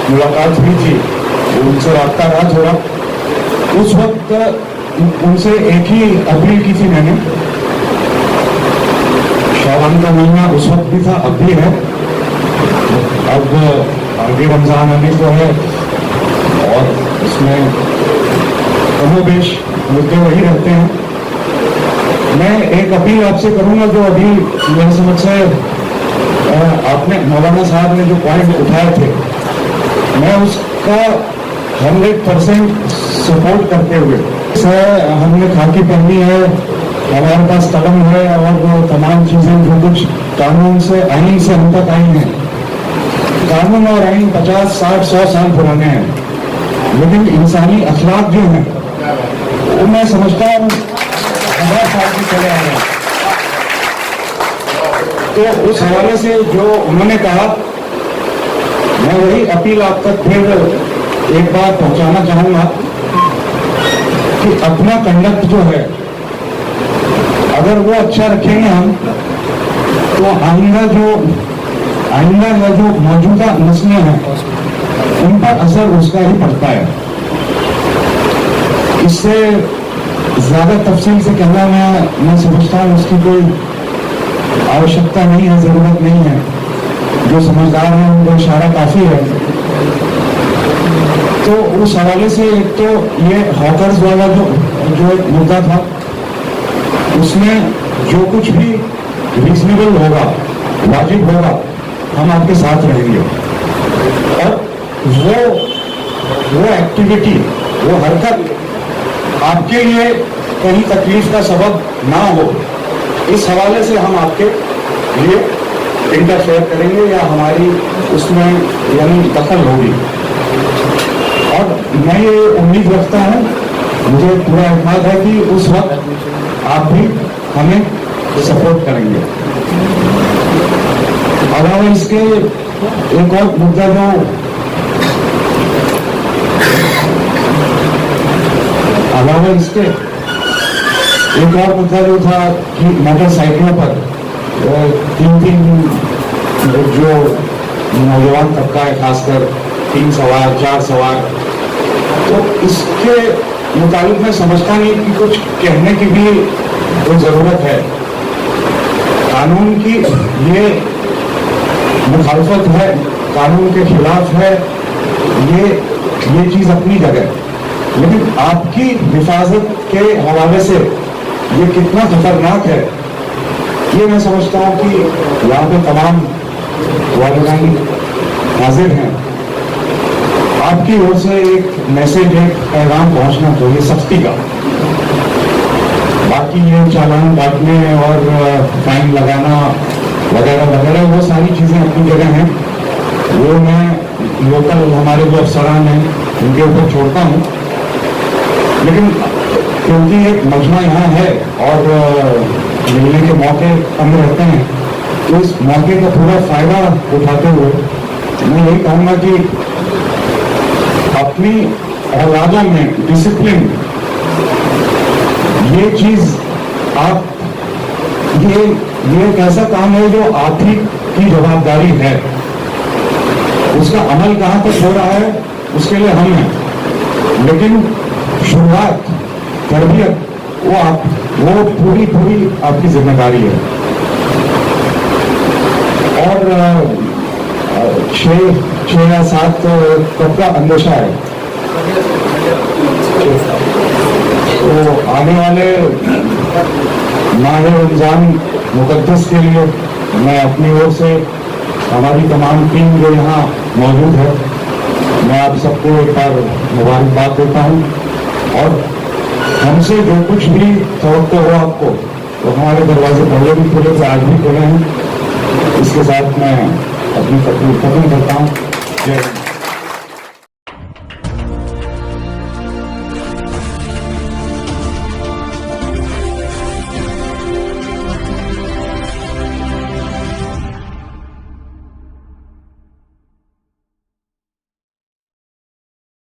[SPEAKER 5] मुलाकात हुई थी, उनसे रब्ता रहा थोड़ा। उस वक्त उनसे एक ही अपील की थी मैंने, शाबान का महीना उस वक्त भी था, अब भी है, अब आगे रमजान आने को है और इसमें कमोबेश मुद्दे वही रहते हैं। मैं एक अपील आपसे करूंगा, जो अभी मेरी समझ से आपने मौलाना साहब ने जो पॉइंट उठाए थे, मैं उसका 100% सपोर्ट करते हुए, हमने खाकी पहनी है, हमारे पास कलम है और वो तमाम चीजें जो कुछ कानून से, आइन से हम तक आई हैं। कानून और आइन 50, 60, 100 साल पुराने हैं, लेकिन इंसानी अखलाक जो है वो मैं समझता हूँ 1000 साल की चले आ रहे हैं। तो उस हवाले से जो उन्होंने कहा, मैं वही अपील आप तक फिर एक बार पहुंचाना चाहूंगा कि अपना कंडक्ट जो है अगर वो अच्छा रखेंगे हम, तो आइंदा या जो मौजूदा नस्लें हैं उन पर असर उसका ही पड़ता है। इससे ज्यादा तफसील से कहना मैं समझता हूँ उसकी कोई आवश्यकता नहीं है, जरूरत नहीं है। जो समझदार है उनको इशारा काफी है। तो उस हवाले से एक तो ये हॉकर्स वाला जो एक मुद्दा था, उसमें जो कुछ भी रीजनेबल होगा, वाजिब होगा, हम आपके साथ रहेंगे। और वो एक्टिविटी, वो हरकत आपके लिए कहीं तकलीफ का सबब ना हो, इस हवाले से हम आपके लिए इंटरफेयर करेंगे या हमारी उसमें यानी दखल होगी। और मैं ये उम्मीद रखता हूँ, मुझे पूरा एतमाद है कि उस वक्त आप भी हमें सपोर्ट करेंगे। अलावा इसके एक और मुद्दा जो एक और मुद्दा जो था कि मोटरसाइकिलों पर 3 जो नौजवान तबका है, खासकर 3 सवार 4 सवार, तो इसके मुताबिक मैं समझता नहीं कि कुछ कहने की भी कोई जरूरत है। कानून की ये मुखालफत है, कानून के खिलाफ है, ये चीज अपनी जगह, लेकिन आपकी हिफाजत के हवाले से ये कितना खतरनाक है, ये मैं समझता हूँ कि यहाँ पे तमाम वालिदैन हाजिर हैं। आपकी ओर से एक मैसेज, एक पैगाम पहुंचना चाहिए सख्ती का। बाकी ये चालान काटने और फाइन लगाना वगैरह वगैरह वो सारी चीजें अपनी जगह हैं, वो मैं लोकल हमारे जो अफसरान हैं उनके ऊपर छोड़ता हूँ। लेकिन क्योंकि एक मजमा यहाँ है और मिलने के मौके कम रहते हैं, तो इस मौके का पूरा फायदा उठाते हुए मैं यही कहूँगा कि अपनी औलादों में डिसिप्लिन, ये चीज आप ये एक ऐसा काम है जो आप ही की जवाबदारी है। उसका अमल कहाँ तक हो रहा है उसके लिए हम हैं, लेकिन शुरुआत, तरबियत वो पूरी आपकी जिम्मेदारी है। और 6 या 7 कब का अंदेशा है, तो आने वाले माह रमजान मुकद्दस के लिए मैं अपनी ओर से हमारी तमाम टीम जो यहाँ मौजूद है, मैं आप सबको एक बार मुबारकबाद देता हूँ। और हमसे जो कुछ भी तवक्को हो आपको, तो हमारे दरवाजे पहले भी खुले थे, आज भी खुले हैं। इसके साथ मैं अपनी तकलीफ खत्म करता हूँ। जय हिंद।